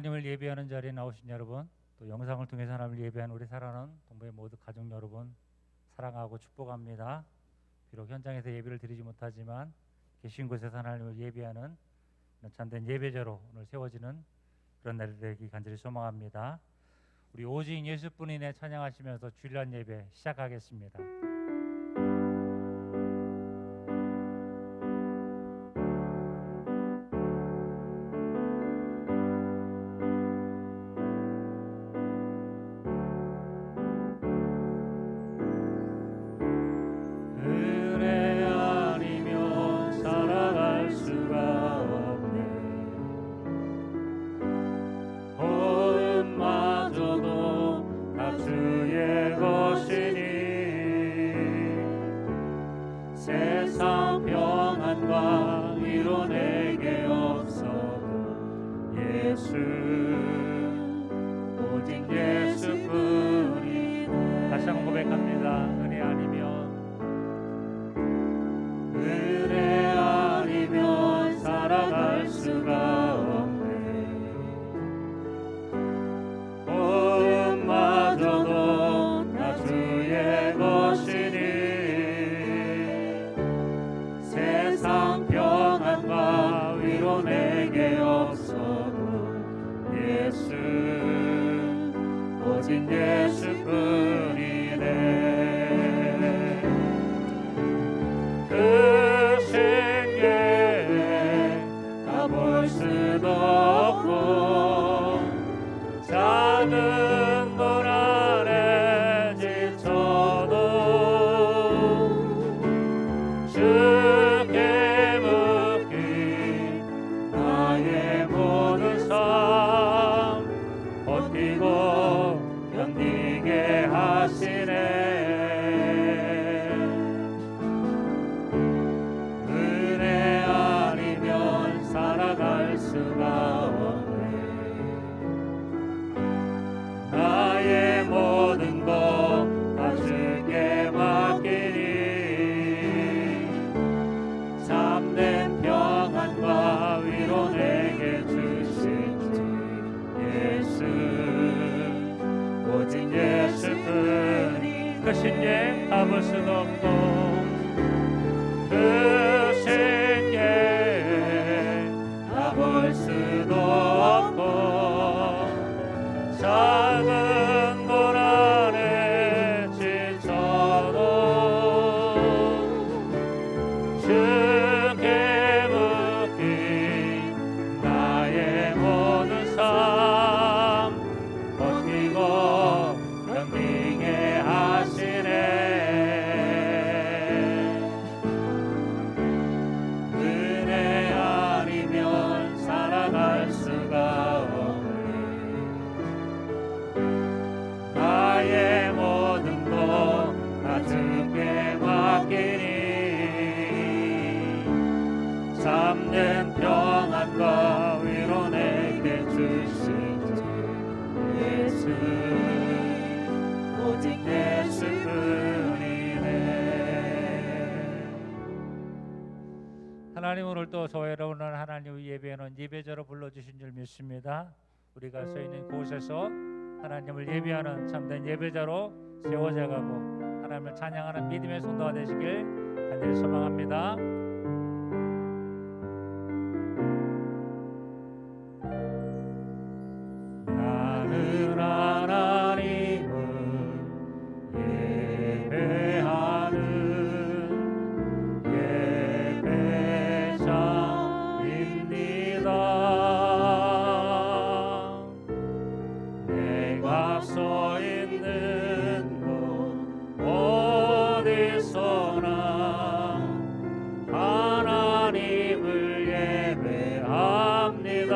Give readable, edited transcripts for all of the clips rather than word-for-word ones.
하나님을 예배하는 자리에 나오신 여러분, 또 영상을 통해서 하나님을 예배하는 우리 사랑하는 동부의 모두 가족 여러분 사랑하고 축복합니다. 비록 현장에서 예배를 드리지 못하지만 계신 곳에서 하나님을 예배하는 참된 예배자로 오늘 세워지는 그런 날이 되기 간절히 소망합니다. 우리 오직 예수뿐이네 찬양하시면서 주일날 예배 시작하겠습니다. 세상 평안과 위로 내게 없어도 예수 오직 예수뿐이네. 다시 한번 고백합니다. 은혜 아니면 살아갈 수가 없네. 호흡마저도 다 주의 것이니 세상 평안과 위로 내게 없어도 예수 오직 예수뿐이네. 그 신께 가볼 수도 없고 작은 물 안에 지쳐도 주께 묻기 나의 모든 삶 버티고 견디게 하시네. 은혜 아니면 살아갈 수가 없네. 나의 모든 것 다 주께 맡기니 참된 평안과 위로 내게 주신 주 예수 오직 예수뿐이. 그 신께 가볼 수도 없고 그 신께 가볼 수도 없고 작은 물 안에 지쳐도 주께 묻기 나의 모든 삶 버티고 견디게 하시네. 은혜 아니면 살아갈 수가 없네. 나의 모든 것 다 주께 맡기니 참된 평안과 위로 내게 주신 주 예수 오직 예수뿐이네. 하나님 오늘 또 저와 여러분을 하나님의 예배하는 예배자로 불러주신 줄 믿습니다. 우리가 서 있는 곳에서 하나님을 예배하는 참된 예배자로 세워져 가고 하나님을 찬양하는 믿음의 성도가 되시길 간절히 소망합니다. 나는 하나님을 예배하는 예배자입니다. 내가 서 있는 곳 어디서나 하나님을 예배합니다.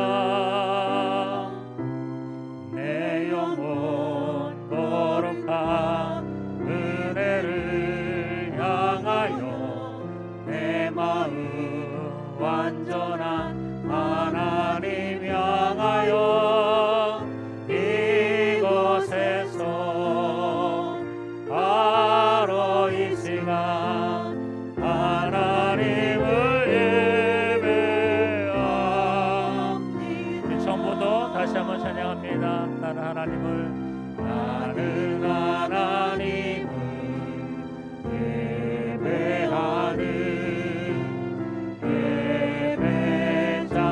내 영혼 거룩한 은혜를 향하여 내 마음 완전한 하나님 향하여 이곳에 하나님을 나는 하나님을 예배하는 예배자입니다.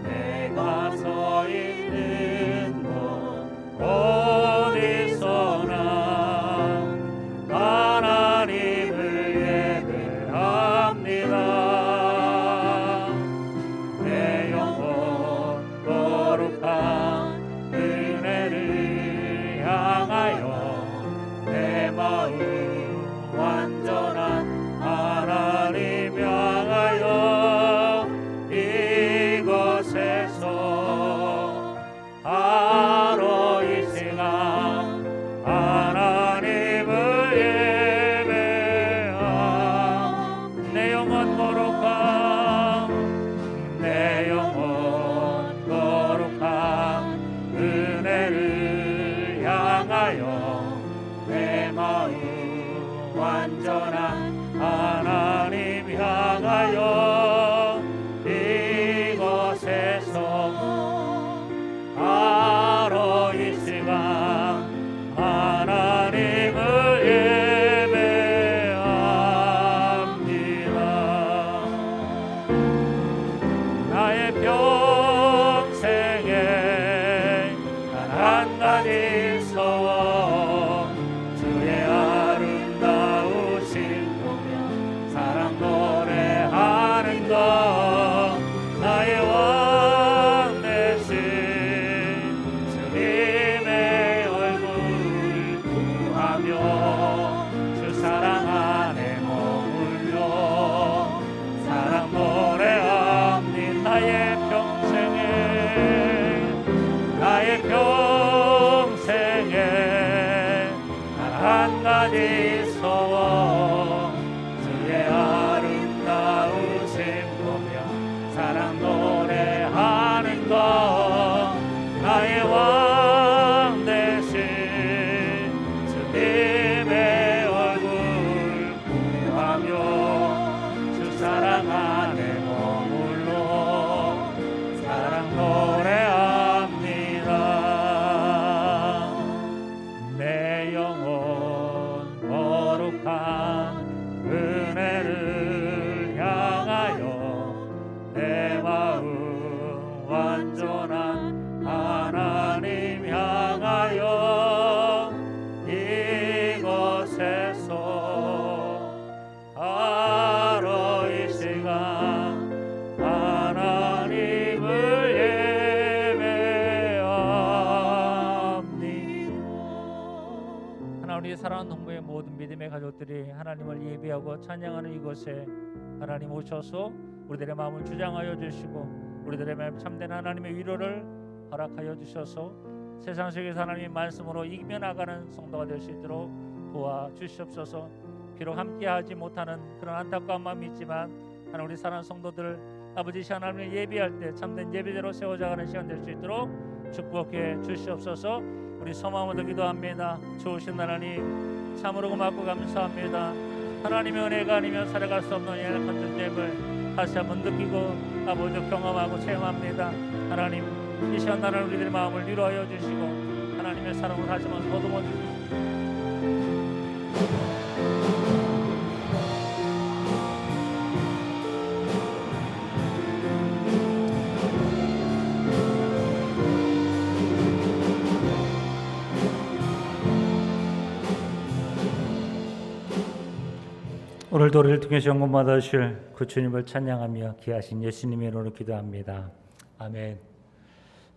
내가 서 있는 곳 어디서나 하나님을 예배합니다. 내 영혼 거룩한 은혜를 향하여 내 마음 완전한 하나님 향하여 이곳에서 바로 이 시간 하나님을 예배함. 내 영혼 거룩한 은혜를 향하여 내 마음 완전한 하나님 향하여 이곳에서 바로 이 시간 하나님을 예배합니다. 나의 평생에 단 한 가지 소원 주의 아름다우신 보며 사랑 노래하는 것 나의 왕 되신 주님의 얼굴 구하며 주 사랑 안에 머물러 사랑 노래합니다. 나의 평생에 한 가지 소원 주의 아름다우심 보며 사랑 노래하는 것 나의 왕 되신 주님의 얼굴 구하며 주 사랑 안에 머물러 사랑 노래합니다. 내 영혼 거룩한 은혜를 향하여 내 마음 완전한 하나님 향하여 이곳에서 바로 이 시간 하나님을 예배합니다. 하나님, 우리 사랑하는 동부의 모든 믿음의 가족들이 하나님을 예배하고 찬양하는 이곳에 하나님 오셔서 우리들의 마음을 주장하여 주시고 우리들의 마음 참된 하나님의 위로를 허락하여 주셔서 세상 속에서 하나님의 말씀으로 이기며 나가는 성도가 될 수 있도록 도와주시옵소서. 비록 함께하지 못하는 그런 안타까운 마음이 있지만 하나님, 우리 사랑하는 성도들 아버지 하나님을 예배할 때 참된 예배대로 세워져가는 시간 될 수 있도록 축복해 주시옵소서. 우리 소망으로 기도합니다. 좋으신 하나님, 참으로 고맙고 감사합니다. 하나님의 은혜가 아니면 살아갈 수 없는 연약한 존재임을 다시 한번 느끼고 아버지 경험하고 체험합니다. 하나님, 이 시간 나라는 우리들의 마음을 위로하여 주시고 하나님의 사랑을 다시 한번 더듬어 주시고 오늘도 우리를 통해서 영광 받으실 그 주님을 찬양하며 귀하신 예수님의 이름으로 기도합니다. 아멘.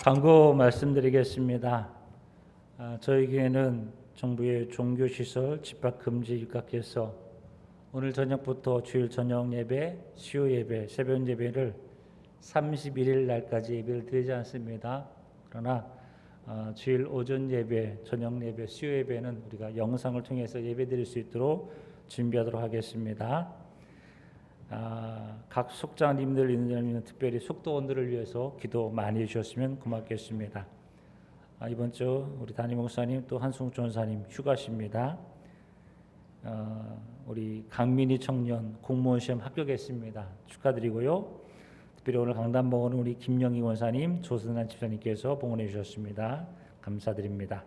광고 말씀드리겠습니다. 저희 교회는 정부의 종교시설 집합금지 입각해서 오늘 저녁부터 주일 저녁 예배, 수요 예배, 새벽 예배를 31일 날까지 예배를 드리지 않습니다. 그러나 주일 오전 예배, 저녁 예배, 수요 예배는 우리가 영상을 통해서 예배 드릴 수 있도록 준비하도록 하겠습니다. 각 속장님들 있는 특별히 속도원들을 위해서 기도 많이 해주셨으면 고맙겠습니다. 이번 주 우리 담임 목사님 또 한승욱 전사님 휴가십니다. 우리 강민희 청년 공무원 시험 합격했습니다. 축하드리고요. 특별히 오늘 강단 봉헌은 우리 김영희 원사님, 조승란 집사님께서 봉헌해 주셨습니다. 감사드립니다.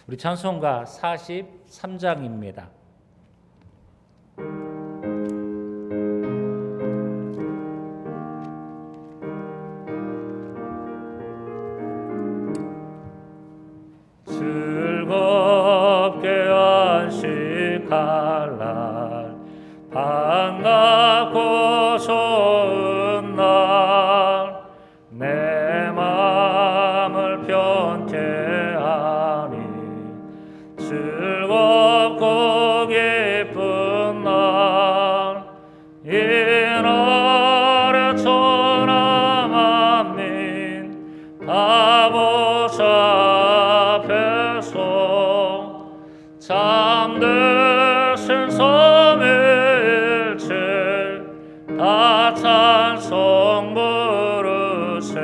우리 찬송가 43장입니다. 즐겁게 안식할 날 반갑고 좋은 날 내 마음을 편케 하니 즐겁고 기쁜 날 이 날에 천하 만민 다 보자 앞에서 참되신 삼위일체 다 찬송 부르세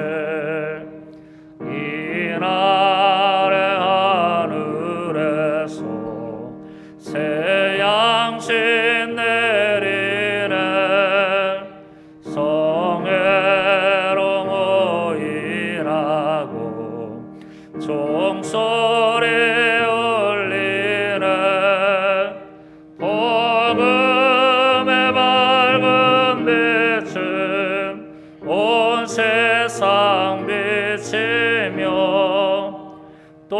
이 날에 하늘에서 새 양식 내리네 성회로 모이라고 종소리 울리네 복음의 밝은 빛은 온 세상 비치며 또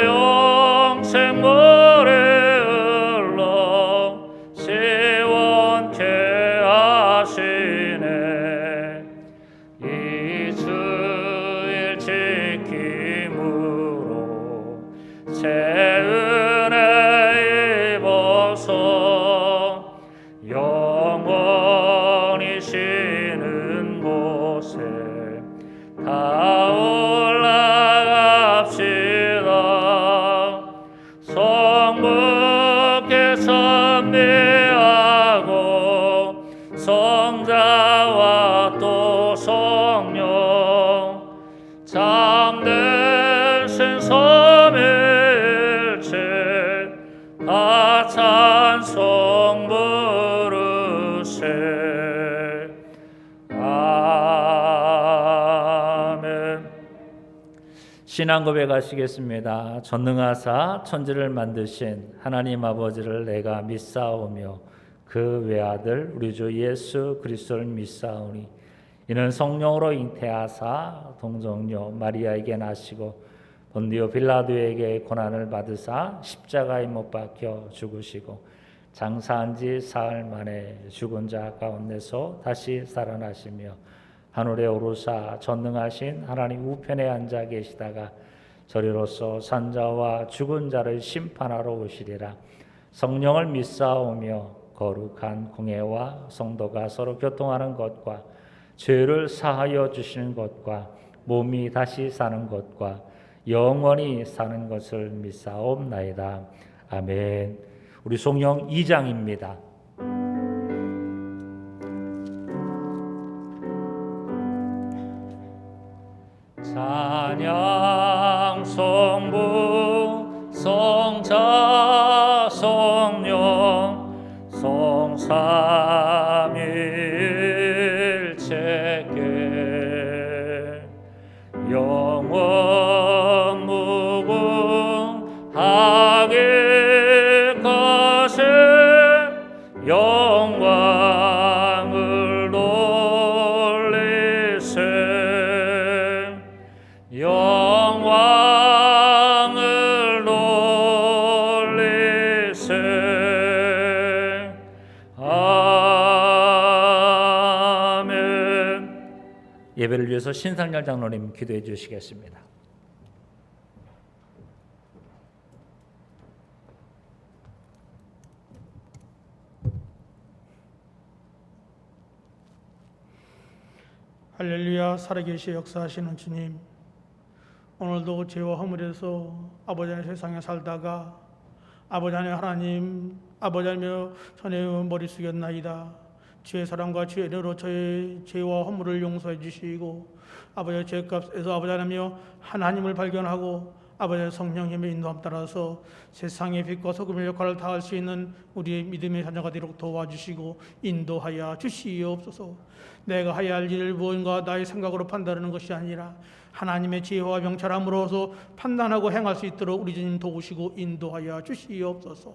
영생물이 흘러 시원케 하시네 이 주일 지킴으로 새 은혜 입어서 영원히 쉬는 곳에 다 올라갑시다 성부께 찬미하고 성자와 또 성령 참되신 삼위일체 다 찬송 부르세 아멘. 신앙 고백하시겠습니다. 전능하사 천지를 만드신 하나님 아버지를 내가 믿사오며 그 외아들 우리 주 예수 그리스도를 믿사오니 이는 성령으로 잉태하사 동정녀 마리아에게 나시고 본디오 빌라도에게 고난을 받으사 십자가에 못 박혀 죽으시고 장사한 지 사흘 만에 죽은 자 가운데서 다시 살아나시며 하늘에 오르사 전능하신 하나님 우편에 앉아 계시다가 저리로서 산자와 죽은 자를 심판하러 오시리라. 성령을 믿사오며 거룩한 공회와 성도가 서로 교통하는 것과 죄를 사하여 주시는 것과 몸이 다시 사는 것과 영원히 사는 것을 믿사옵나이다. 아멘. 우리 송영 2장입니다. 찬양 성부 성자 성령 성삼일체께 영원 무궁하기까지 영광을 돌리세 영광을 돌리세 아멘. 예배를 위해서 신상열 장로님 기도해 주시겠습니다. 할렐루야. 살아계시 역사하시는 주님, 오늘도 죄와 허물에서 아버지 하나님 세상에 살다가 아버지 하나님 아버지 하나님 전에 머리 숙였나이다. 주의 사랑과 주의 은혜로 저의 죄와 허물을 용서해 주시고 아버지 죄값에서 아버지 하나님을 발견하고 아버지의 성령님의 인도함 따라서 세상의 빛과 소금의 역할을 다할 수 있는 우리의 믿음의 자녀가 되도록 도와주시고 인도하여 주시옵소서. 내가 해야 할 일을 무언가 나의 생각으로 판단하는 것이 아니라 하나님의 지혜와 명철함으로서 판단하고 행할 수 있도록 우리 주님 도우시고 인도하여 주시옵소서.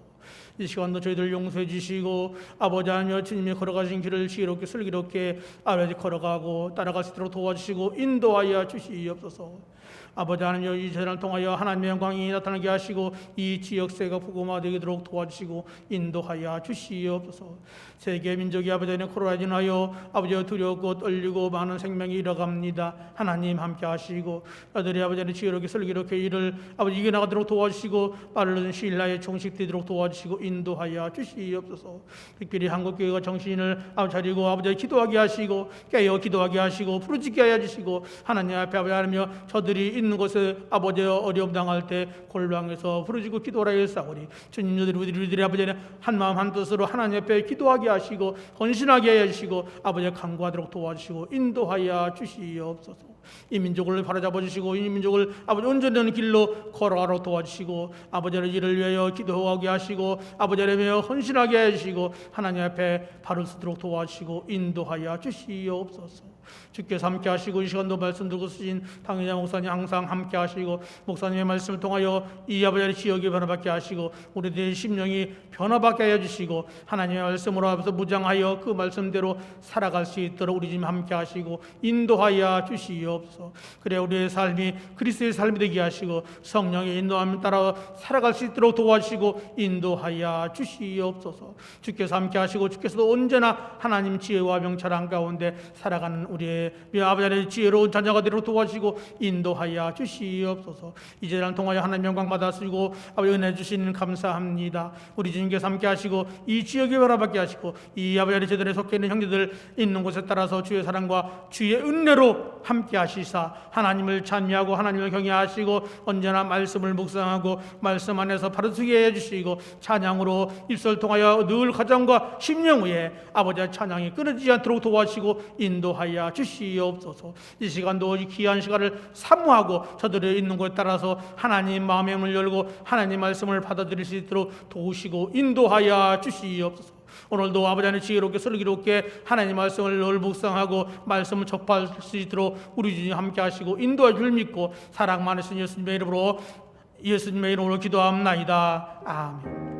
이 시간도 저희들 용서해 주시고 아버지 하나님 주님이 걸어가신 길을 지혜롭게 슬기롭게 아버지 걸어가고 따라갈 수 있도록 도와주시고 인도하여 주시옵소서. 아버지 하나님 이 재단을 통하여 하나님의 영광이 나타나게 하시고 이 지역세가 복음화되도록 도와주시고 인도하여 주시옵소서. 세계 민족이 아버지 하나님 코로나로 인하여 아버지와 두렵고 떨리고 많은 생명이 잃어갑니다. 하나님 함께 하시고 아들이 아버지 하나님 지혜롭게 슬기롭게 일을 아버지 이겨나가도록 도와주시고 빠른 시일 내에 종식되도록 도와주시고 인도하여 주시옵소서. 특별히 한국교회가 정신을 차리고 아버지 기도하게 하시고 깨어 기도하게 하시고 부르짖게 하여 주시고 하나님 앞에 아버지 하나며 저들이 있는 곳에 아버지 어려움 당할 때 골방에서 부르짖고 기도하라 했사오니 주님 우리들이 아버지 한마음 한뜻으로 하나님 앞에 기도하게 하시고 헌신하게 하여 주시고 아버지 간구하도록 도와주시고 인도하여 주시옵소서. 이 민족을 바로잡아 주시고 이 민족을 아버지 온전한 길로 걸어가도록 도와주시고 아버지의 일을 위하여 기도하게 하시고 아버지를 위하여 헌신하게 해주시고 하나님 앞에 발을 쓰도록 도와주시고 인도하여 주시옵소서. 주께서 함께 하시고 이 시간도 말씀 들고 쓰신 당회자 목사님 항상 함께 하시고 목사님의 말씀을 통하여 이 아버지의 지역이 변화받게 하시고 우리들의 심령이 변화받게 하여 주시고 하나님의 말씀으로 앞에서 무장하여 그 말씀대로 살아갈 수 있도록 우리 주님 함께 하시고 인도하여 주시옵소서. 그래 우리의 삶이 그리스도의 삶이 되게 하시고 성령의 인도함을 따라 살아갈 수 있도록 도와주시고 인도하여 주시옵소서. 주께서 함께 하시고 주께서도 언제나 하나님 지혜와 명철한 가운데 살아가는 우리의 아버지의 지혜로운 자녀가 되도록 도와주시고 인도하여 주시옵소서. 이 재단을 통하여 하나님 영광 받아쓰고 아버지 은혜 주시는 감사합니다. 우리 주님께서 함께 하시고 이 지역에 변화받게 하시고 이 아버지의 제들에 속해 있는 형제들 있는 곳에 따라서 주의 사랑과 주의 은혜로 함께 하시사 하나님을 찬미하고 하나님을 경외하시고 언제나 말씀을 묵상하고 말씀 안에서 바로서게 해주시고 찬양으로 입술 통하여 늘 가정과 심령 위에 아버지의 찬양이 끊어지지 않도록 도와주시고 인도하여 주시옵소서. 이 시간도 이 귀한 시간을 사모하고 저들의 있는 곳에 따라서 하나님 마음의 문을 열고 하나님 말씀을 받아들일 수 있도록 도우시고 인도하여 주시옵소서. 오늘도 아버지 하나님 지혜롭게 슬기롭게 하나님 말씀을 늘 묵상하고 말씀을 접할 수 있도록 우리 주님 함께 하시고 인도할 줄 믿고 사랑 많으신 예수님의 이름으로 기도합나이다. 아멘.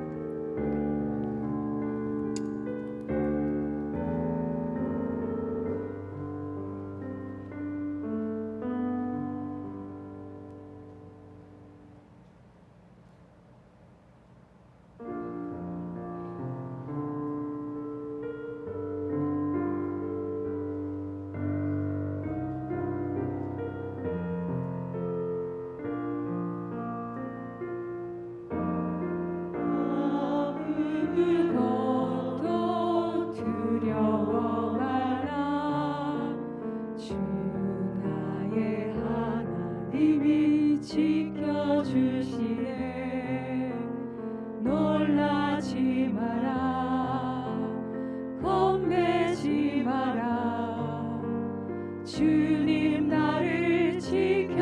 주님 나를 지켜주시네.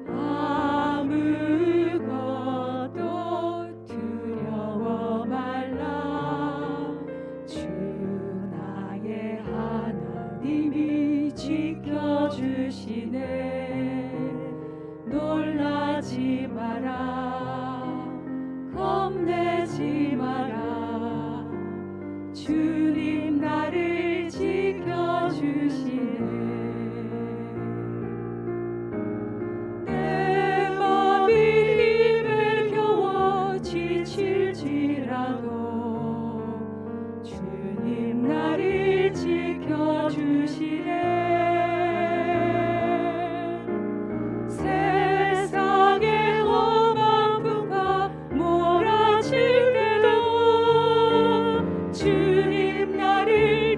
아무것도 두려워 말라. 주 나의 하나님이 지켜주시네. 놀라지 마라. 겁내지 마라. 주님 나를 지켜주시네. 내 맘이 힘에 겨워 지칠지라도 주님 나를 지켜주시네. 세상의 험한 풍파 몰아칠 때도 주님 나를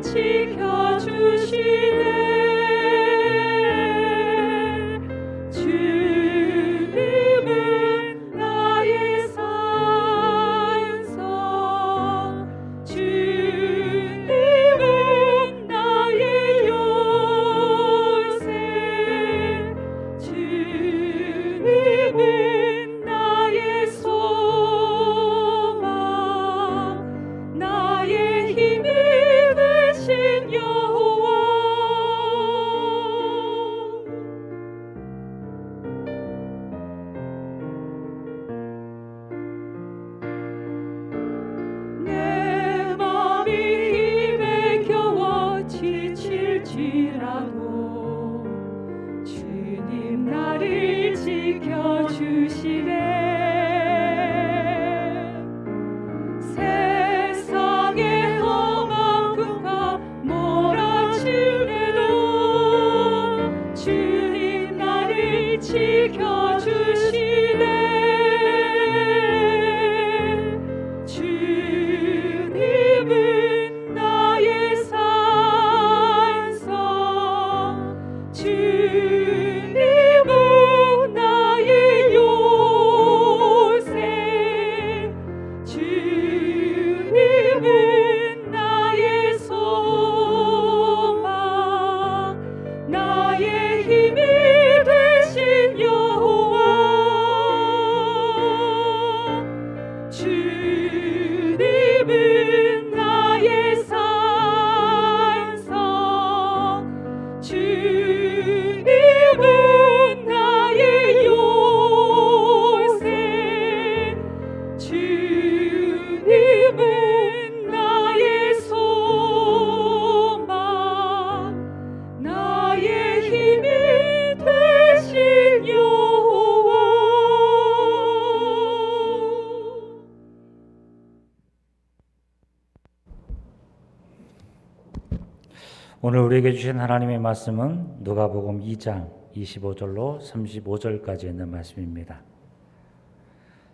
오늘 우리에게 주신 하나님의 말씀은 누가복음 2장 25절로 35절까지 있는 말씀입니다.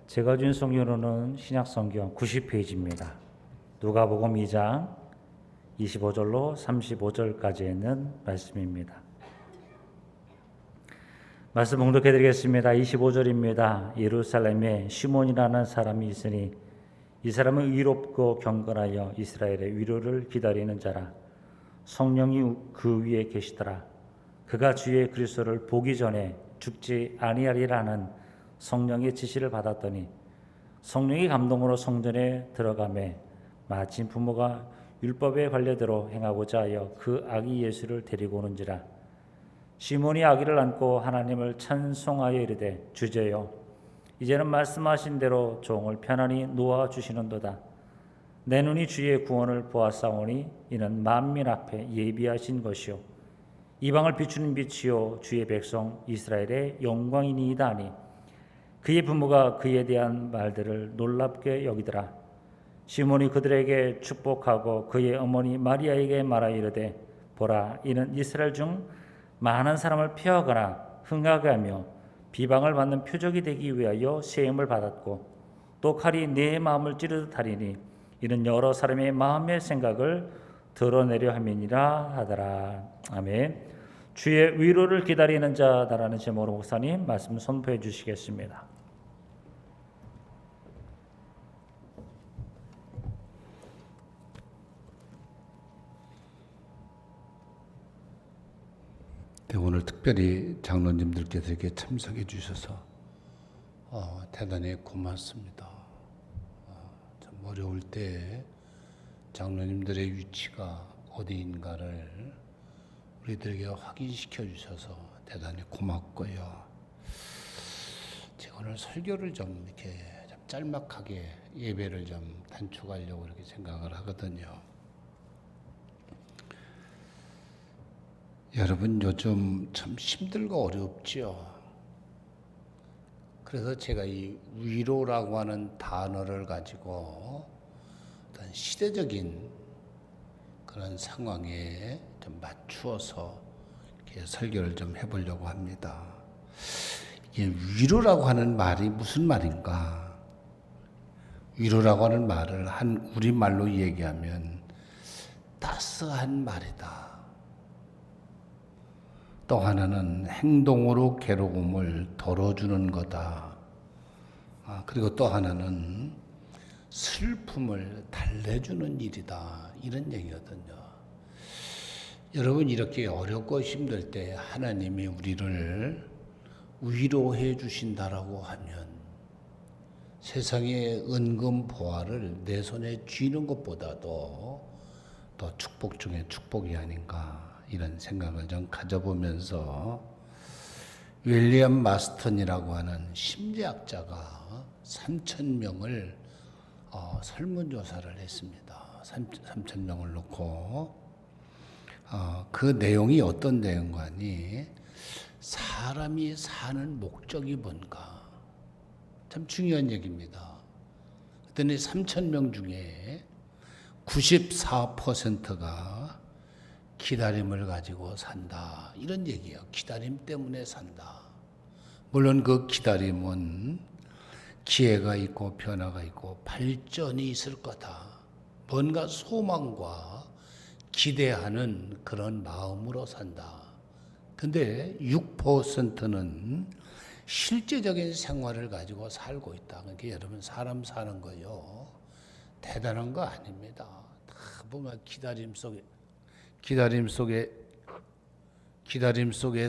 제가 준 성경으로는 신약성경 90페이지입니다. 누가복음 2장 25절로 35절까지 있는 말씀입니다. 말씀 봉독해 드리겠습니다. 25절입니다. 예루살렘에 시몬이라는 사람이 있으니 이 사람은 의롭고 경건하여 이스라엘의 위로를 기다리는 자라. 성령이 그 위에 계시더라. 그가 주의 그리스도를 보기 전에 죽지 아니하리라는 성령의 지시를 받았더니 성령의 감동으로 성전에 들어가매 마침 부모가 율법의 관례대로 행하고자 하여 그 아기 예수를 데리고 오는지라. 시몬이 아기를 안고 하나님을 찬송하여 이르되 주제여 이제는 말씀하신 대로 종을 편안히 놓아 주시는도다. 내 눈이 주의 구원을 보았사오니 이는 만민 앞에 예비하신 것이요 이방을 비추는 빛이요 주의 백성 이스라엘의 영광이니이다 하니 그의 부모가 그에 대한 말들을 놀랍게 여기더라. 시몬이 그들에게 축복하고 그의 어머니 마리아에게 말하여 이르되 보라 이는 이스라엘 중 많은 사람을 피하거나 흥하게 하며 비방을 받는 표적이 되기 위하여 세임을 받았고 또 칼이 내 마음을 찌르듯 하리니 이는 여러 사람의 마음의 생각을 드러내려 함이니라 하더라. 아멘. 주의 위로를 기다리는 자다라는 제목으로 목사님 말씀 선포해 주시겠습니다. 네, 오늘 특별히 장로님들께서 이렇게 참석해 주셔서 대단히 고맙습니다. 참 어려울 때 장로님들의 위치가 어디인가를 우리들에게 확인시켜 주셔서 대단히 고맙고요. 제가 오늘 설교를 좀 이렇게 좀 짤막하게 예배를 좀 단축하려고 이렇게 생각을 하거든요. 여러분 요즘 참 힘들고 어렵죠. 그래서 제가 이 위로라고 하는 단어를 가지고 어떤 시대적인 그런 상황에 좀 맞추어서 이렇게 설교를 좀 해보려고 합니다. 이게 위로라고 하는 말이 무슨 말인가? 위로라고 하는 말을 한 우리말로 얘기하면 따스한 말이다. 또 하나는 행동으로 괴로움을 덜어주는 거다. 그리고 또 하나는 슬픔을 달래주는 일이다. 이런 얘기거든요. 여러분 이렇게 어렵고 힘들 때 하나님이 우리를 위로해 주신다라고 하면 세상의 은금 보화를 내 손에 쥐는 것보다도 더 축복 중에 축복이 아닌가. 이런 생각을 좀 가져보면서 윌리엄 마스턴이라고 하는 심리학자가 3,000명을 설문조사를 했습니다. 3,000명을 놓고 그 내용이 어떤 내용과니 사람이 사는 목적이 뭔가 참 중요한 얘기입니다. 그랬더니 3,000명 중에 94%가 기다림을 가지고 산다. 이런 얘기예요. 기다림 때문에 산다. 물론 그 기다림은 기회가 있고 변화가 있고 발전이 있을 거다. 뭔가 소망과 기대하는 그런 마음으로 산다. 근데 6%는 실제적인 생활을 가지고 살고 있다. 그러니까 여러분 사람 사는 거요. 대단한 거 아닙니다. 다 보면 기다림 속에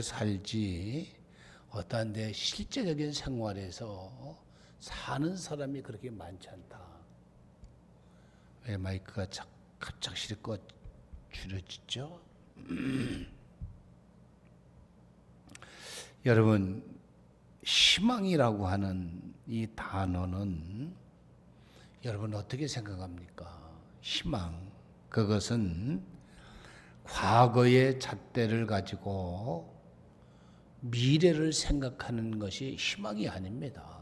살지 어떠한 데 실제적인 생활에서 사는 사람이 그렇게 많지 않다. 왜 마이크가 갑자기 실컷 줄여지죠? 여러분 희망이라고 하는 이 단어는 여러분 어떻게 생각합니까? 희망 그것은 과거의 잣대를 가지고 미래를 생각하는 것이 희망이 아닙니다.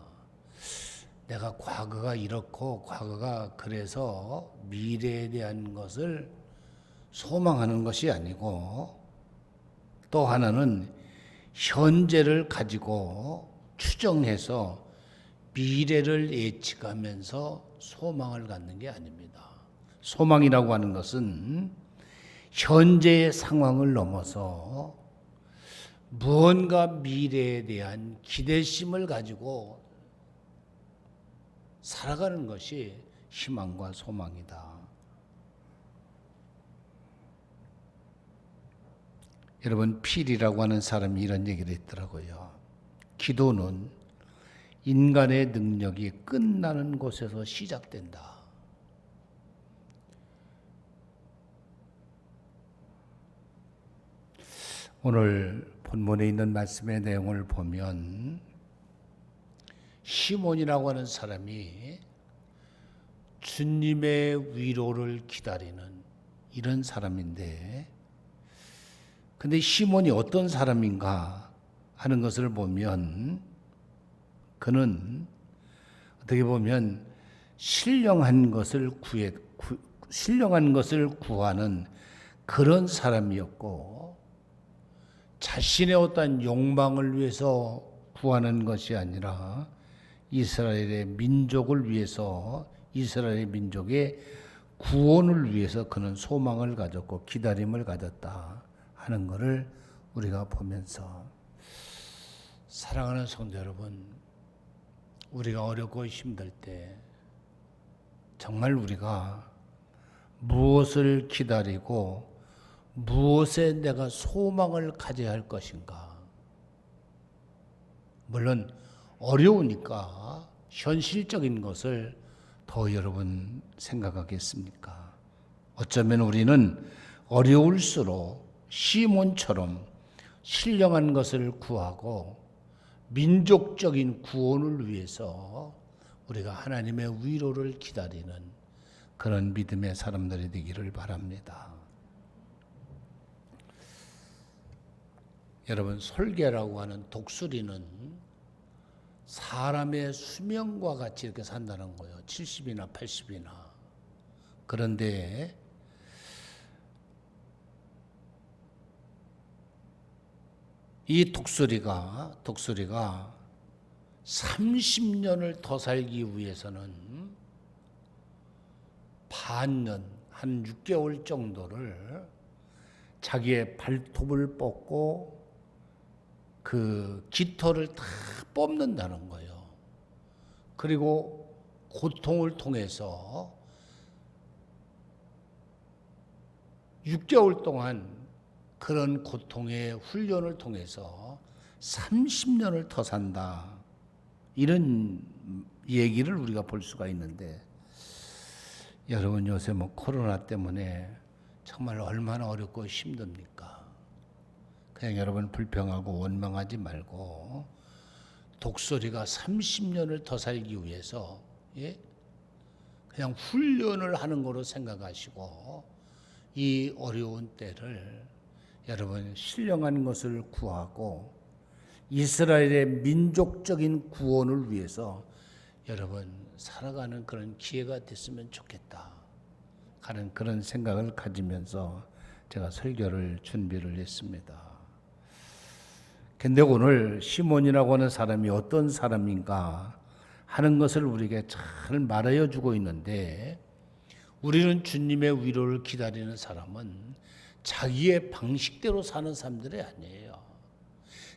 내가 과거가 이렇고 과거가 그래서 미래에 대한 것을 소망하는 것이 아니고 또 하나는 현재를 가지고 추정해서 미래를 예측하면서 소망을 갖는 게 아닙니다. 소망이라고 하는 것은 현재의 상황을 넘어서 무언가 미래에 대한 기대심을 가지고 살아가는 것이 희망과 소망이다. 여러분, 필이라고 하는 사람이 이런 얘기를 했더라고요. 기도는 인간의 능력이 끝나는 곳에서 시작된다. 오늘 본문에 있는 말씀의 내용을 보면 시몬이라고 하는 사람이 주님의 위로를 기다리는 이런 사람인데, 근데 시몬이 어떤 사람인가 하는 것을 보면 그는 어떻게 보면 신령한 것을 구하는 그런 사람이었고, 자신의 어떤 욕망을 위해서 구하는 것이 아니라 이스라엘의 민족을 위해서, 이스라엘의 민족의 구원을 위해서 그는 소망을 가졌고 기다림을 가졌다 하는 것을 우리가 보면서, 사랑하는 성도 여러분, 우리가 어렵고 힘들 때 정말 우리가 무엇을 기다리고 무엇에 내가 소망을 가져야 할 것인가? 물론 어려우니까 현실적인 것을 더 여러분 생각하겠습니까? 어쩌면 우리는 어려울수록 시몬처럼 신령한 것을 구하고 민족적인 구원을 위해서 우리가 하나님의 위로를 기다리는 그런 믿음의 사람들이 되기를 바랍니다. 여러분, 솔개라고 하는 독수리는 사람의 수명과 같이 이렇게 산다는 거예요. 70이나 80이나. 그런데 이 독수리가 30년을 더 살기 위해서는 반년, 한 6개월 정도를 자기의 발톱을 뽑고 그 깃털을 다 뽑는다는 거예요. 그리고 고통을 통해서 6개월 동안 그런 고통의 훈련을 통해서 30년을 더 산다. 이런 얘기를 우리가 볼 수가 있는데, 여러분 요새 코로나 때문에 정말 얼마나 어렵고 힘듭니까? 그냥 여러분 불평하고 원망하지 말고 독수리가 30년을 더 살기 위해서 그냥 훈련을 하는 거로 생각하시고 이 어려운 때를 여러분 신령한 것을 구하고 이스라엘의 민족적인 구원을 위해서 여러분 살아가는 그런 기회가 됐으면 좋겠다 하는 그런 생각을 가지면서 제가 설교를 준비를 했습니다. 근데 오늘 시몬이라고 하는 사람이 어떤 사람인가 하는 것을 우리에게 잘 말하여 주고 있는데, 우리는 주님의 위로를 기다리는 사람은 자기의 방식대로 사는 사람들이 아니에요.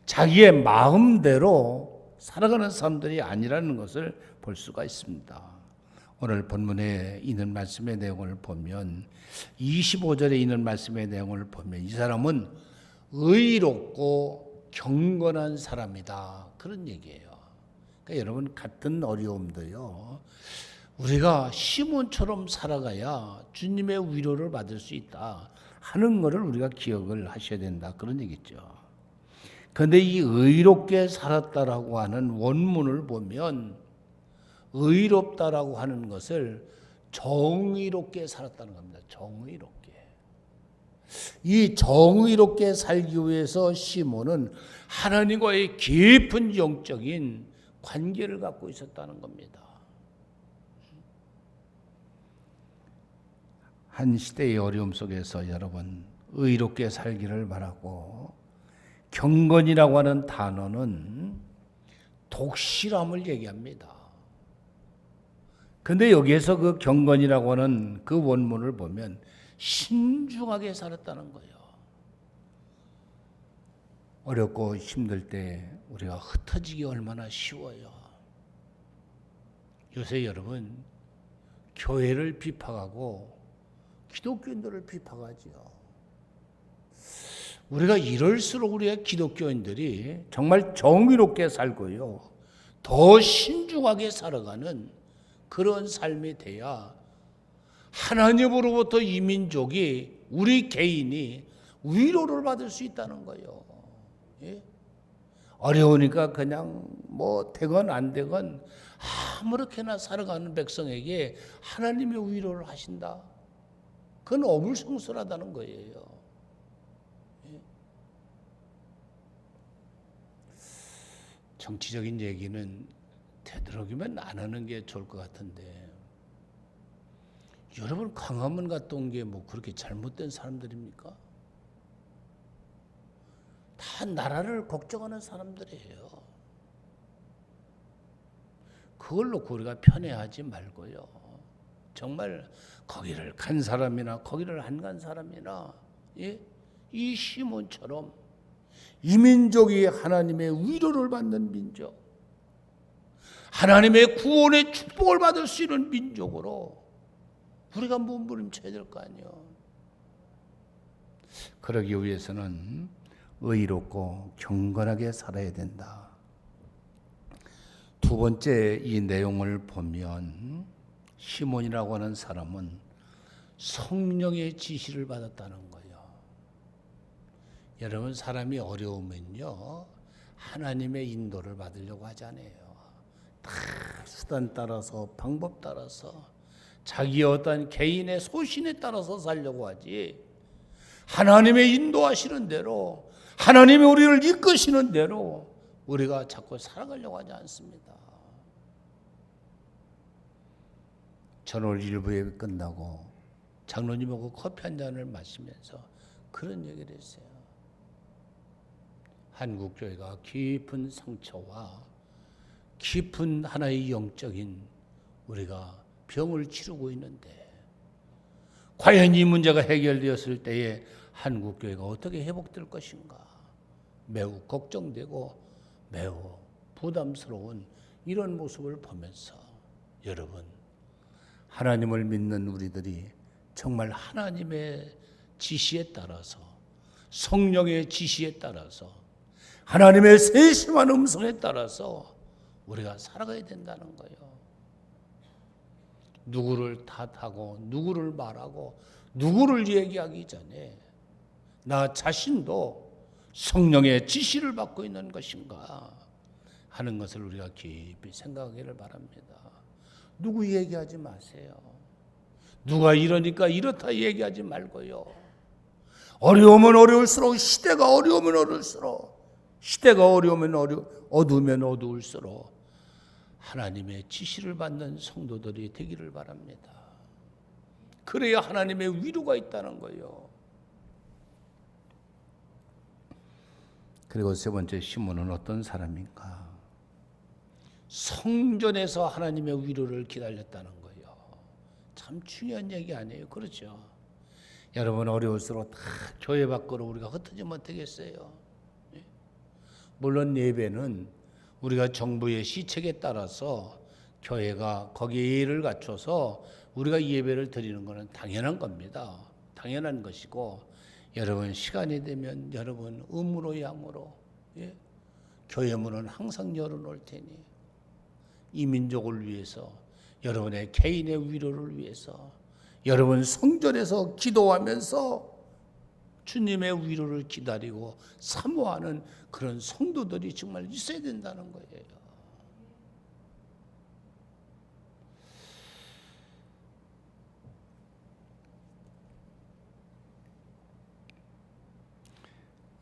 자기의 마음대로 살아가는 사람들이 아니라는 것을 볼 수가 있습니다. 오늘 본문에 있는 말씀의 내용을 보면 25절에 있는 말씀의 내용을 보면 이 사람은 의롭고 경건한 사람이다, 그런 얘기예요. 그러니까 여러분, 같은 어려움도요, 우리가 시몬처럼 살아가야 주님의 위로를 받을 수 있다 하는 것을 우리가 기억을 하셔야 된다, 그런 얘기죠. 그런데 이 의롭게 살았다라고 하는 원문을 보면 의롭다라고 하는 것을 정의롭게 살았다는 겁니다. 정의롭게. 이 정의롭게 살기 위해서 시몬은 하나님과의 깊은 영적인 관계를 갖고 있었다는 겁니다. 한 시대의 어려움 속에서 여러분 의롭게 살기를 바라고, 경건이라고 하는 단어는 독실함을 얘기합니다. 근데 여기에서 그 경건이라고 하는 그 원문을 보면 신중하게 살았다는 거예요. 어렵고 힘들 때 우리가 흩어지기 얼마나 쉬워요. 요새 여러분 교회를 비판하고 기독교인들을 비판하지요. 우리가 이럴수록 우리가 기독교인들이 정말 정의롭게 살고요, 더 신중하게 살아가는 그런 삶이 돼야 하나님으로부터 이 민족이, 우리 개인이 위로를 받을 수 있다는 거예요. 예? 어려우니까 그냥 뭐 되건 안 되건 아무렇게나 살아가는 백성에게 하나님의 위로를 하신다. 그건 어불성설하다는 거예요. 예? 정치적인 얘기는 되도록이면 안 하는 게 좋을 것 같은데, 여러분 광화문 갔다 온 게 뭐 그렇게 잘못된 사람들입니까? 다 나라를 걱정하는 사람들이에요. 그걸 놓고 우리가 편애하지 말고요, 정말 거기를 간 사람이나 거기를 안 간 사람이나, 예? 이 시몬처럼 이 민족이 하나님의 위로를 받는 민족, 하나님의 구원의 축복을 받을 수 있는 민족으로 우리가 몸부림쳐야 될 거 아니에요. 그러기 위해서는 의롭고 경건하게 살아야 된다. 두 번째, 이 내용을 보면 시몬이라고 하는 사람은 성령의 지시를 받았다는 거예요. 여러분, 사람이 어려우면요, 하나님의 인도를 받으려고 하잖아요. 다 수단 따라서, 방법 따라서, 자기 어떤 개인의 소신에 따라서 살려고 하지, 하나님의 인도하시는 대로, 하나님이 우리를 이끄시는 대로 우리가 자꾸 살아가려고 하지 않습니다. 저는 오늘 일부에 끝나고 장로님하고 커피 한 잔을 마시면서 그런 얘기를 했어요. 한국교회가 깊은 상처와 깊은 하나의 영적인 우리가 병을 치르고 있는데, 과연 이 문제가 해결되었을 때에 한국교회가 어떻게 회복될 것인가, 매우 걱정되고 매우 부담스러운 이런 모습을 보면서, 여러분, 하나님을 믿는 우리들이 정말 하나님의 지시에 따라서, 성령의 지시에 따라서, 하나님의 세심한 음성에 따라서 우리가 살아가야 된다는 거예요. 누구를 탓하고 누구를 말하고 누구를 얘기하기 전에 나 자신도 성령의 지시를 받고 있는 것인가 하는 것을 우리가 깊이 생각하기를 바랍니다. 누구 얘기하지 마세요. 누가 이러니까 이렇다 얘기하지 말고요. 어려우면 어려울수록, 시대가 어려우면 어려울수록, 시대가 어려우면 어두우면 어두울수록 하나님의 지시를 받는 성도들이 되기를 바랍니다. 그래야 하나님의 위로가 있다는 거예요. 그리고 세 번째, 시몬은 어떤 사람인가? 성전에서 하나님의 위로를 기다렸다는 거예요. 참 중요한 얘기 아니에요? 그렇죠? 여러분, 어려울수록 다 교회 밖으로 우리가 흩어지면 되겠어요? 물론 예배는 우리가 정부의 시책에 따라서 교회가 거기에 예를 갖춰서 우리가 예배를 드리는 것은 당연한 겁니다. 당연한 것이고, 여러분 시간이 되면 여러분 음으로 양으로, 예? 교회 문은 항상 열어놓을 테니 이 민족을 위해서, 여러분의 개인의 위로를 위해서, 여러분 성전에서 기도하면서 주님의 위로를 기다리고 사모하는 그런 성도들이 정말 있어야 된다는 거예요.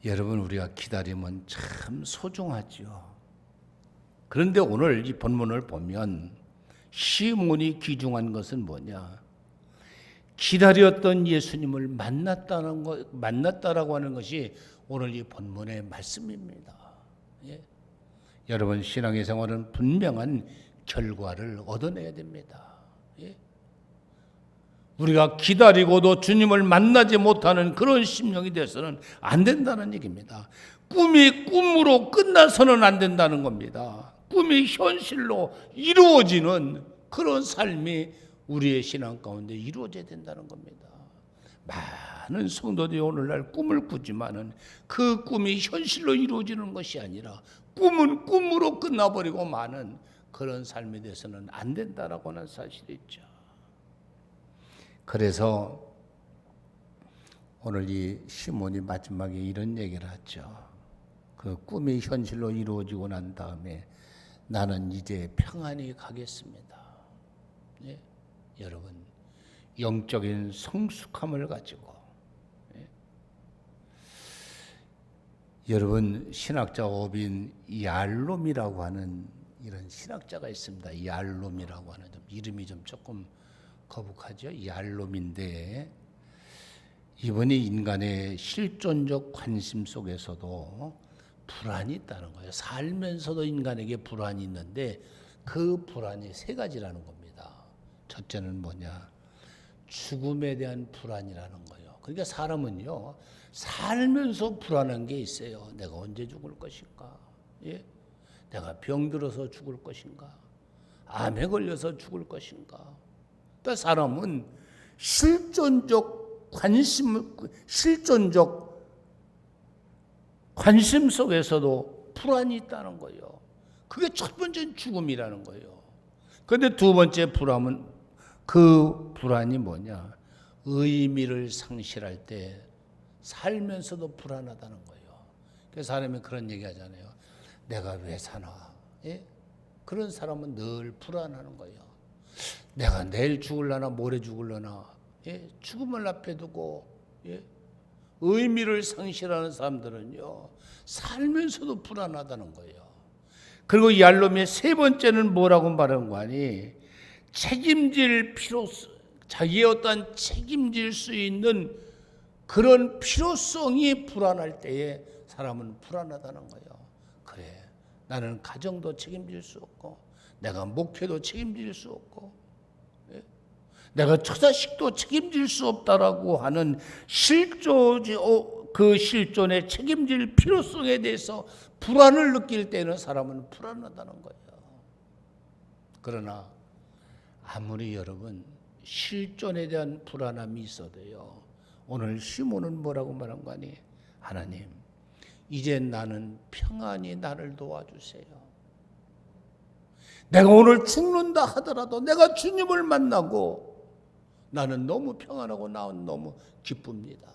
여러분, 우리가 기다리면 참 소중하죠. 그런데 오늘 이 본문을 보면 시몬이 귀중한 것은 뭐냐? 기다렸던 예수님을 만났다라고 하는 것이 오늘 이 본문의 말씀입니다. 예. 여러분, 신앙의 생활은 분명한 결과를 얻어내야 됩니다. 예. 우리가 기다리고도 주님을 만나지 못하는 그런 심령이 되어서는 안 된다는 얘기입니다. 꿈이 꿈으로 끝나서는 안 된다는 겁니다. 꿈이 현실로 이루어지는 그런 삶이 우리의 신앙 가운데 이루어져야 된다는 겁니다. 많은 성도들이 오늘날 꿈을 꾸지만은 그 꿈이 현실로 이루어지는 것이 아니라 꿈은 꿈으로 끝나버리고 마는 그런 삶에 대해서는 안 된다라고 하는 사실이 있죠. 그래서 오늘 이 시몬이 마지막에 이런 얘기를 하죠. 그 꿈이 현실로 이루어지고 난 다음에 나는 이제 평안히 가겠습니다. 예? 여러분, 영적인 성숙함을 가지고, 예? 여러분, 신학자 어빈 얄롬이라고 하는 이런 신학자가 있습니다. 얄롬이라고 하는 이름이 좀 조금 거북하죠. 얄롬인데 이분이 인간의 실존적 관심 속에서도 불안이 있다는 거예요. 살면서도 인간에게 불안이 있는데 그 불안이 세 가지라는 겁니다. 첫째는 뭐냐? 죽음에 대한 불안이라는 거예요. 그러니까 사람은요, 살면서 불안한 게 있어요. 내가 언제 죽을 것인가? 예? 내가 병들어서 죽을 것인가? 암에 걸려서 죽을 것인가? 그러니까 사람은 실존적 관심 속에서도 불안이 있다는 거예요. 그게 첫 번째는 죽음이라는 거예요. 그런데 두 번째 불안은, 그 불안이 뭐냐? 의미를 상실할 때 살면서도 불안하다는 거예요. 그래서 사람이 그런 얘기 하잖아요. 내가 왜 사나? 예? 그런 사람은 늘 불안하는 거예요. 내가 내일 죽을려나 모레 죽을려나, 예? 죽음을 앞에 두고, 예? 의미를 상실하는 사람들은요, 살면서도 불안하다는 거예요. 그리고 얄롬의 세 번째는 뭐라고 말하는 거 아니? 책임질 자기의 어떤 책임질 수 있는 그런 필요성이 불안할 때에 사람은 불안하다는 거예요. 그래, 나는 가정도 책임질 수 없고, 내가 목회도 책임질 수 없고, 예? 내가 처자식도 책임질 수 없다라고 하는 그 실존의 책임질 필요성에 대해서 불안을 느낄 때는 사람은 불안하다는 거예요. 그러나 아무리 여러분 실존에 대한 불안함이 있어도요, 오늘 시몬은 뭐라고 말한 거 아니? 하나님, 이제 나는 평안히 나를 도와주세요. 내가 오늘 죽는다 하더라도 내가 주님을 만나고 나는 너무 평안하고 나는 너무 기쁩니다.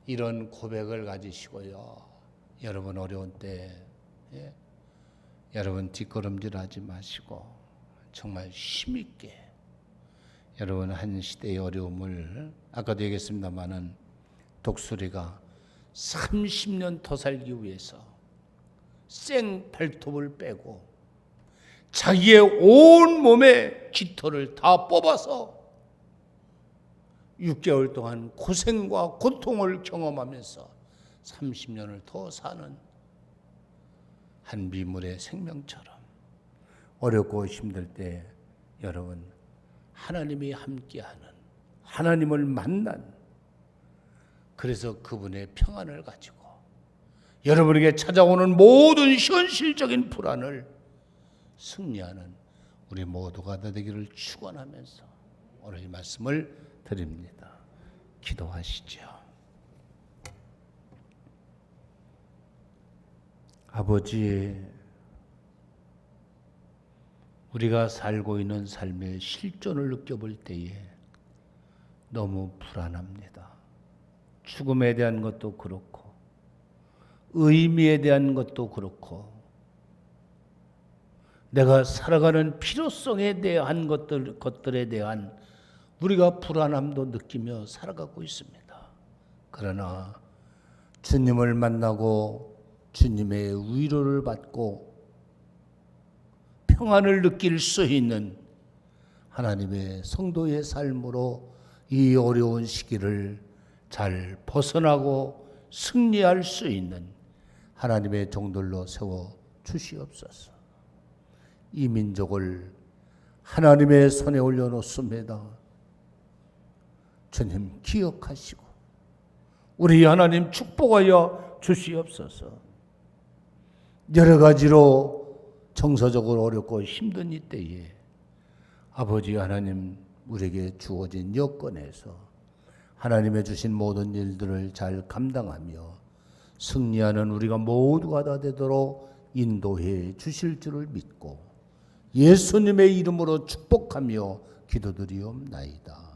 이런 고백을 가지시고요, 여러분 어려운 때, 예? 여러분 뒷걸음질하지 마시고 정말 힘있게 여러분 한 시대의 어려움을, 아까도 얘기했습니다마는 독수리가 30년 더 살기 위해서 생 발톱을 빼고 자기의 온 몸의 깃털을 다 뽑아서 6개월 동안 고생과 고통을 경험하면서 30년을 더 사는 한 미물의 생명처럼 어렵고 힘들 때 여러분 하나님이 함께하는, 하나님을 만난, 그래서 그분의 평안을 가지고 여러분에게 찾아오는 모든 현실적인 불안을 승리하는 우리 모두가 되기를 축원하면서 오늘 이 말씀을 드립니다. 기도하시죠. 아버지, 우리가 살고 있는 삶의 실존을 느껴볼 때에 너무 불안합니다. 죽음에 대한 것도 그렇고 의미에 대한 것도 그렇고 내가 살아가는 필요성에 대한 것들에 대한 우리가 불안함도 느끼며 살아가고 있습니다. 그러나 주님을 만나고 주님의 위로를 받고 평안을 느낄 수 있는 하나님의 성도의 삶으로 이 어려운 시기를 잘 벗어나고 승리할 수 있는 하나님의 종들로 세워 주시옵소서. 이 민족을 하나님의 손에 올려놓습니다. 주님 기억하시고 우리 하나님 축복하여 주시옵소서. 여러 가지로 정서적으로 어렵고 힘든 이때에 아버지 하나님 우리에게 주어진 여건에서 하나님의 주신 모든 일들을 잘 감당하며 승리하는 우리가 모두가 다 되도록 인도해 주실 줄을 믿고 예수님의 이름으로 축복하며 기도드리옵나이다.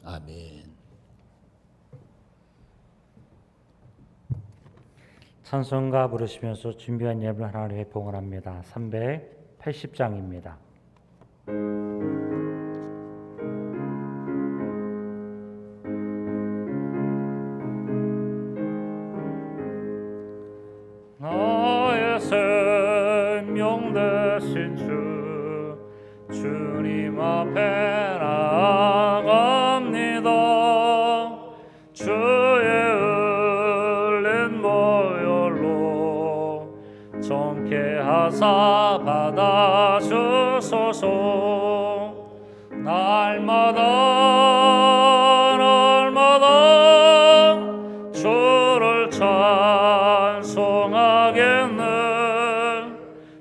아멘. 찬송가 부르시면서 준비한 예배를 하나님께 봉헌합니다. 380장입니다. 나의 생명 되신 주님 앞에 나아갑니다. 주의 흘린 보혈로 정케 하사 받아주소서. 날마다 주를 찬송하겠네.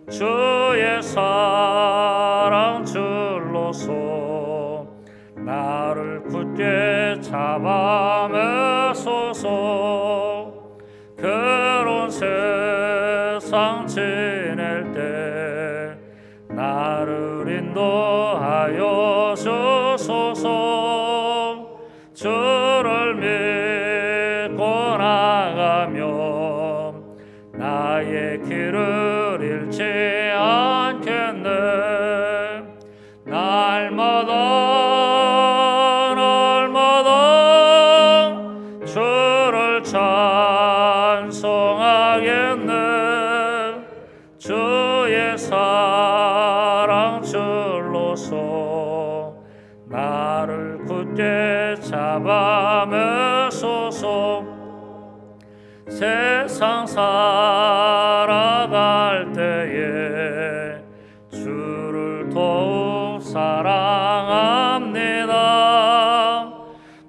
주의 사랑 줄로서 나를 굳게 잡아매소서. 그런 세상 지낼 때 나를 인도하여 주소서. 주를 믿고 나가며 나의 길을 잃지 않겠네. 날마다 주를 찬송하겠네. 주의 사랑 줄로서 나를 굳게 잡아매소서. 세상 살아갈 때에 주를 더욱 사랑합니다.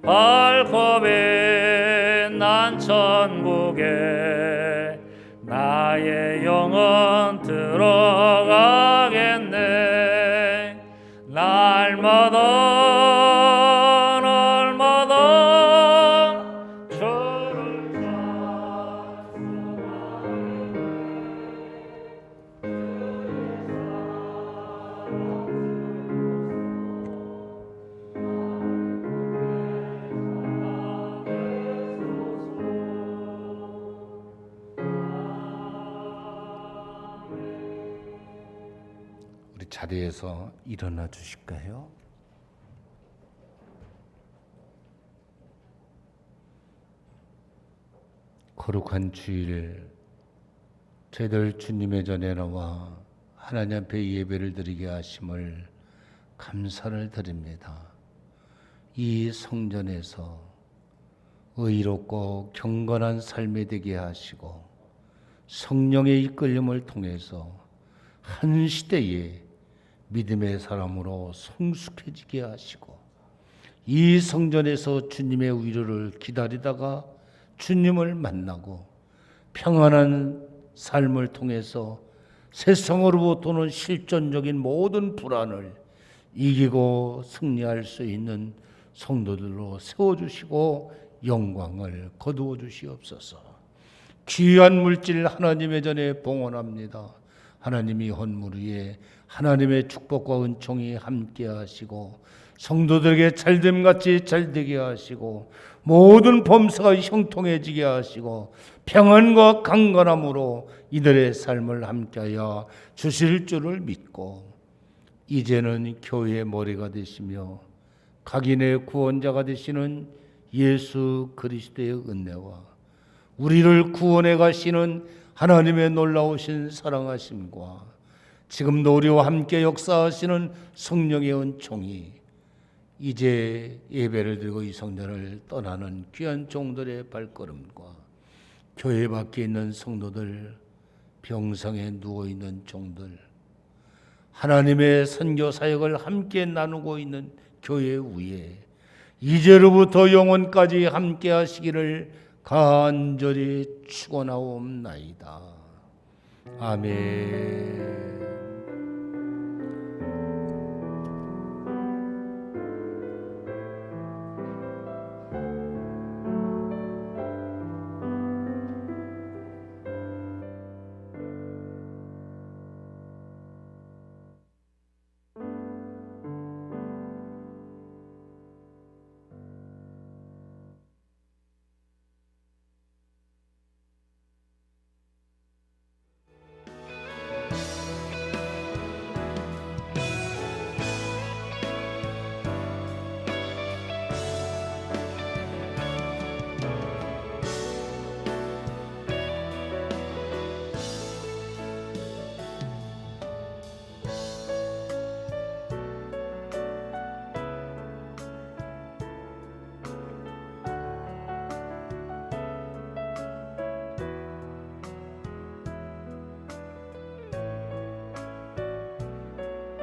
밝고 빛난 천국에 나의 영혼 들어가겠네. 날마다 주를 우리 자리에서 일어나 주실까요? 거룩한 주일 저희들 주님의 전에 나와 하나님 앞에 예배를 드리게 하심을 감사를 드립니다. 이 성전에서 의롭고 경건한 삶이 되게 하시고 성령의 이끌림을 통해서 한 시대에 믿음의 사람으로 성숙해지게 하시고 이 성전에서 주님의 위로를 기다리다가 주님을 만나고 평안한 삶을 통해서 세상으로부터 오는 실존적인 모든 불안을 이기고 승리할 수 있는 성도들로 세워주시고 영광을 거두어 주시옵소서. 귀한 물질 하나님의 전에 봉헌합니다. 하나님이 헌물 위에 하나님의 축복과 은총이 함께 하시고 성도들에게 잘됨같이 잘되게 하시고 모든 범사가 형통해지게 하시고 평안과 강건함으로 이들의 삶을 함께하여 주실 줄을 믿고 이제는 교회의 머리가 되시며 각인의 구원자가 되시는 예수 그리스도의 은혜와 우리를 구원해 가시는 하나님의 놀라우신 사랑하심과 지금도 우리와 함께 역사하시는 성령의 은총이 이제 예배를 드리고 이 성전을 떠나는 귀한 종들의 발걸음과 교회 밖에 있는 성도들, 병상에 누워있는 종들, 하나님의 선교 사역을 함께 나누고 있는 교회 위에 이제로부터 영원까지 함께 하시기를 간절히 축원하옵나이다. 아멘.